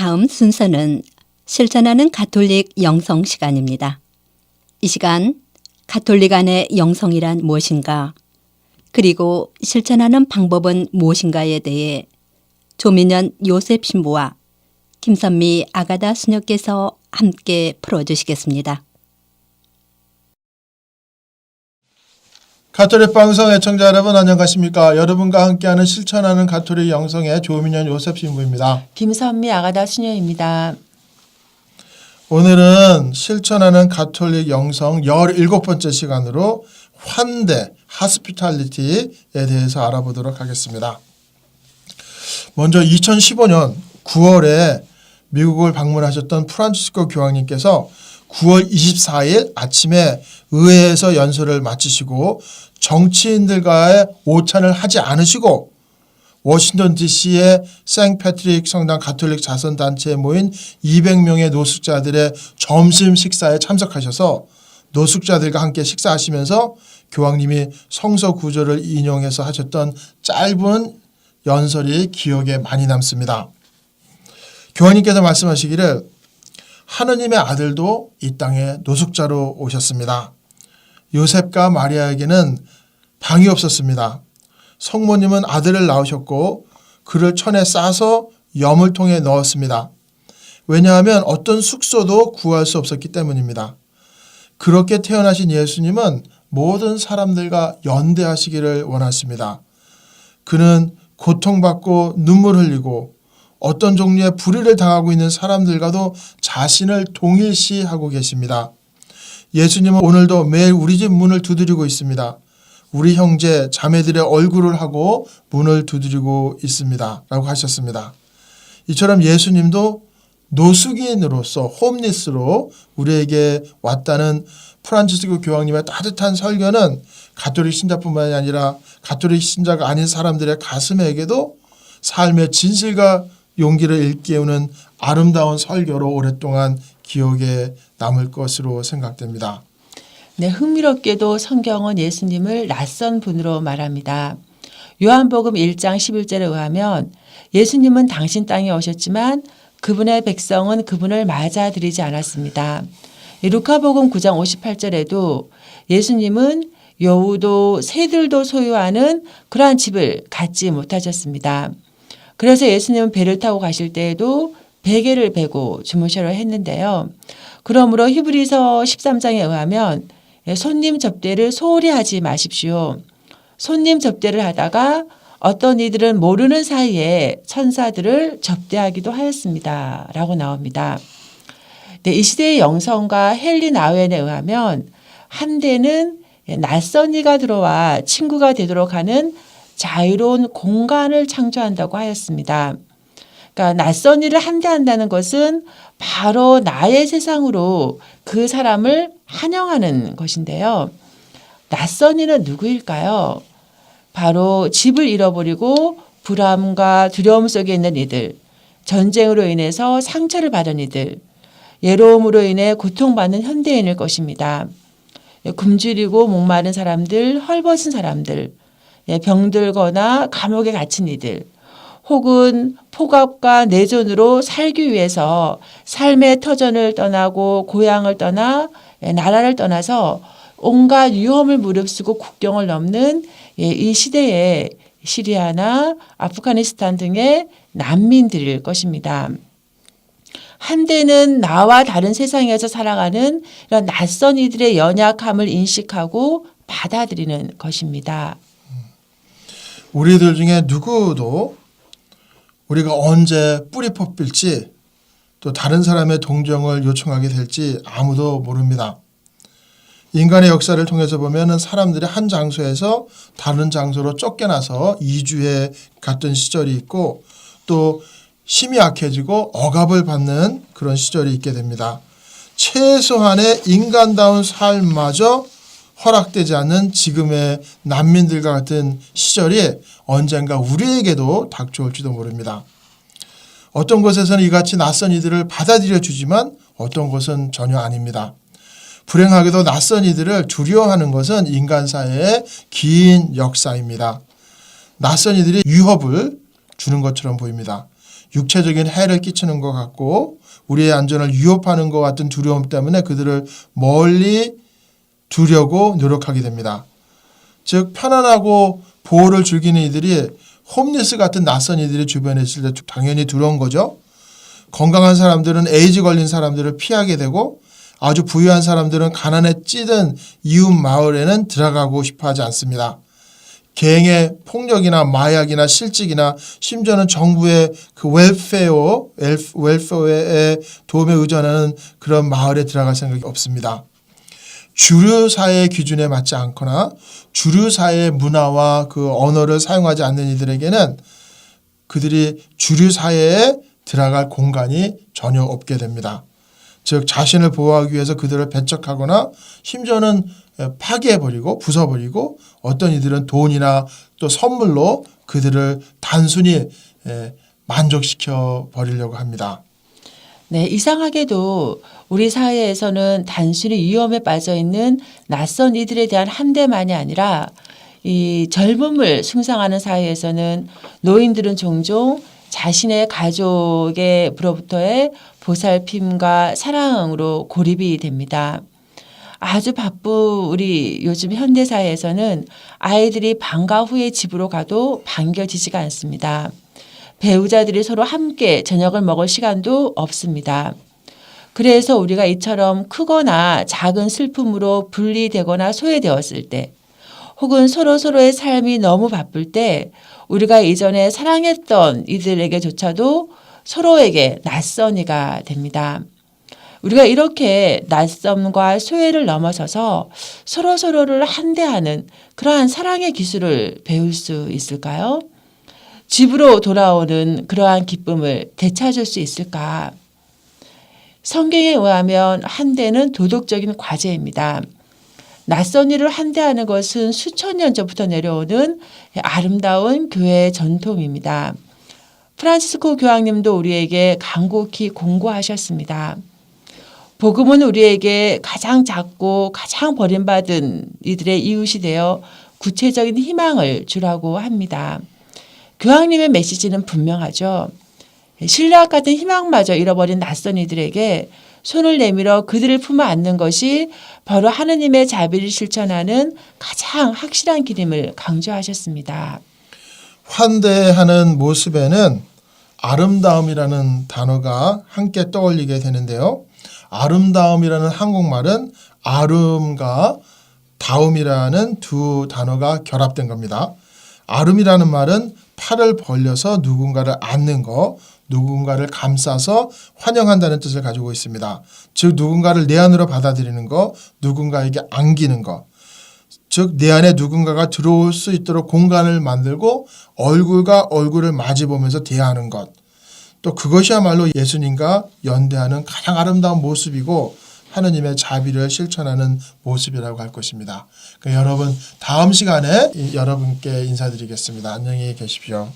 다음 순서는 실천하는 가톨릭 영성 시간입니다. 이 시간 가톨릭 안의 영성이란 무엇인가, 그리고 실천하는 방법은 무엇인가에 대해 조민현 요셉 신부와 김선미 아가다 수녀께서 함께 풀어주시겠습니다. 가톨릭 방송 애청자 여러분 안녕하십니까? 여러분과 함께하는 실천하는 가톨릭 영성의 조민현 요셉 신부입니다. 김선미 아가다 수녀입니다. 오늘은 실천하는 가톨릭 영성 17번째 시간으로 환대, 하스피탈리티에 대해서 알아보도록 하겠습니다. 먼저 2015년 9월에 미국을 방문하셨던 프란치스코 교황님께서 9월 24일 아침에 의회에서 연설을 마치시고 정치인들과의 오찬을 하지 않으시고 워싱턴 DC의 생 패트릭 성당 가톨릭 자선단체에 모인 200명의 노숙자들의 점심 식사에 참석하셔서 노숙자들과 함께 식사하시면서 교황님이 성서 구절을 인용해서 하셨던 짧은 연설이 기억에 많이 남습니다. 교황님께서 말씀하시기를 하느님의 아들도 이 땅에 노숙자로 오셨습니다. 요셉과 마리아에게는 방이 없었습니다. 성모님은 아들을 낳으셨고 그를 천에 싸서 여물통에 넣었습니다. 왜냐하면 어떤 숙소도 구할 수 없었기 때문입니다. 그렇게 태어나신 예수님은 모든 사람들과 연대하시기를 원하십니다. 그는 고통받고 눈물 흘리고 어떤 종류의 불의를 당하고 있는 사람들과도 자신을 동일시하고 계십니다. 예수님은 오늘도 매일 우리 집 문을 두드리고 있습니다. 우리 형제 자매들의 얼굴을 하고 문을 두드리고 있습니다. 라고 하셨습니다. 이처럼 예수님도 노숙인으로서 홈리스로 우리에게 왔다는 프란치스코 교황님의 따뜻한 설교는 가톨릭 신자뿐만이 아니라 가톨릭 신자가 아닌 사람들의 가슴에게도 삶의 진실과 용기를 일깨우는 아름다운 설교로 오랫동안 기억에 남을 것으로 생각됩니다. 네, 흥미롭게도 성경은 예수님을 낯선 분으로 말합니다. 요한복음 1장 11절에 의하면 예수님은 당신 땅에 오셨지만 그분의 백성은 그분을 맞아들이지 않았습니다. 루카복음 9장 58절에도 예수님은 여우도 새들도 소유하는 그러한 집을 갖지 못하셨습니다. 그래서 예수님은 배를 타고 가실 때에도 베개를 베고 주무셔야 했는데요. 그러므로 히브리서 13장에 의하면 손님 접대를 소홀히 하지 마십시오. 손님 접대를 하다가 어떤 이들은 모르는 사이에 천사들을 접대하기도 하였습니다. 라고 나옵니다. 네, 이 시대의 영성가 헨리 나우엔에 의하면 한대는 낯선 이가 들어와 친구가 되도록 하는 자유로운 공간을 창조한다고 하였습니다. 그러니까 낯선 일을 한대한다는 것은 바로 나의 세상으로 그 사람을 환영하는 것인데요. 낯선 이는 누구일까요? 바로 집을 잃어버리고 불안과 두려움 속에 있는 이들, 전쟁으로 인해서 상처를 받은 이들, 외로움으로 인해 고통받는 현대인일 것입니다. 굶주리고 목마른 사람들, 헐벗은 사람들, 병들거나 감옥에 갇힌 이들, 혹은 폭압과 내전으로 살기 위해서 삶의 터전을 떠나고 고향을 떠나 나라를 떠나서 온갖 위험을 무릅쓰고 국경을 넘는 이 시대의 시리아나 아프가니스탄 등의 난민들일 것입니다. 한대는 나와 다른 세상에서 살아가는 이런 낯선 이들의 연약함을 인식하고 받아들이는 것입니다. 우리들 중에 누구도 우리가 언제 뿌리 뽑힐지 또 다른 사람의 동정을 요청하게 될지 아무도 모릅니다. 인간의 역사를 통해서 보면 사람들이 한 장소에서 다른 장소로 쫓겨나서 이주해 갔던 시절이 있고 또 힘이 약해지고 억압을 받는 그런 시절이 있게 됩니다. 최소한의 인간다운 삶마저 허락되지 않는 지금의 난민들과 같은 시절이 언젠가 우리에게도 닥쳐올지도 모릅니다. 어떤 곳에서는 이같이 낯선 이들을 받아들여 주지만 어떤 곳은 전혀 아닙니다. 불행하게도 낯선 이들을 두려워하는 것은 인간사회의 긴 역사입니다. 낯선 이들이 위협을 주는 것처럼 보입니다. 육체적인 해를 끼치는 것 같고 우리의 안전을 위협하는 것 같은 두려움 때문에 그들을 멀리 두려고 노력하게 됩니다. 즉 편안하고 보호를 즐기는 이들이 홈리스 같은 낯선 이들이 주변에 있을 때 당연히 두려운 거죠. 건강한 사람들은 에이즈 걸린 사람들을 피하게 되고 아주 부유한 사람들은 가난에 찌든 이웃 마을에는 들어가고 싶어 하지 않습니다. 갱의 폭력이나 마약이나 실직이나 심지어는 정부의 그 웰페어의 도움에 의존하는 그런 마을에 들어갈 생각이 없습니다. 주류 사회의 기준에 맞지 않거나 주류 사회의 문화와 그 언어를 사용하지 않는 이들에게는 그들이 주류 사회에 들어갈 공간이 전혀 없게 됩니다. 즉 자신을 보호하기 위해서 그들을 배척하거나 심지어는 파괴해버리고 부숴버리고 어떤 이들은 돈이나 또 선물로 그들을 단순히 만족시켜 버리려고 합니다. 네, 이상하게도 우리 사회에서는 단순히 위험에 빠져 있는 낯선 이들에 대한 한대만이 아니라 이 젊음을 숭상하는 사회에서는 노인들은 종종 자신의 가족으로부터의 보살핌과 사랑으로 고립이 됩니다. 아주 바쁜 우리 요즘 현대 사회에서는 아이들이 방과 후에 집으로 가도 반겨지지가 않습니다. 배우자들이 서로 함께 저녁을 먹을 시간도 없습니다. 그래서 우리가 이처럼 크거나 작은 슬픔으로 분리되거나 소외되었을 때 혹은 서로의 삶이 너무 바쁠 때 우리가 이전에 사랑했던 이들에게조차도 서로에게 낯선이가 됩니다. 우리가 이렇게 낯섦과 소외를 넘어서서 서로를 한대하는 그러한 사랑의 기술을 배울 수 있을까요? 집으로 돌아오는 그러한 기쁨을 되찾을 수 있을까? 성경에 의하면 한대는 도덕적인 과제입니다. 낯선 이를 한대하는 것은 수천 년 전부터 내려오는 아름다운 교회의 전통입니다. 프란시스코 교황님도 우리에게 간곡히 공고하셨습니다. 복음은 우리에게 가장 작고 가장 버림받은 이들의 이웃이 되어 구체적인 희망을 주라고 합니다. 교황님의 메시지는 분명하죠. 신뢰와 같은 희망마저 잃어버린 낯선 이들에게 손을 내밀어 그들을 품어 안는 것이 바로 하느님의 자비를 실천하는 가장 확실한 길임을 강조하셨습니다. 환대하는 모습에는 아름다움이라는 단어가 함께 떠올리게 되는데요. 아름다움이라는 한국말은 아름과 다움이라는 두 단어가 결합된 겁니다. 아름이라는 말은 팔을 벌려서 누군가를 안는 거, 누군가를 감싸서 환영한다는 뜻을 가지고 있습니다. 즉 누군가를 내 안으로 받아들이는 거, 누군가에게 안기는 거. 즉 내 안에 누군가가 들어올 수 있도록 공간을 만들고 얼굴과 얼굴을 마주보면서 대하는 것. 또 그것이야말로 예수님과 연대하는 가장 아름다운 모습이고 하느님의 자비를 실천하는 모습이라고 할 것입니다. 여러분 다음 시간에 여러분께 인사드리겠습니다. 안녕히 계십시오.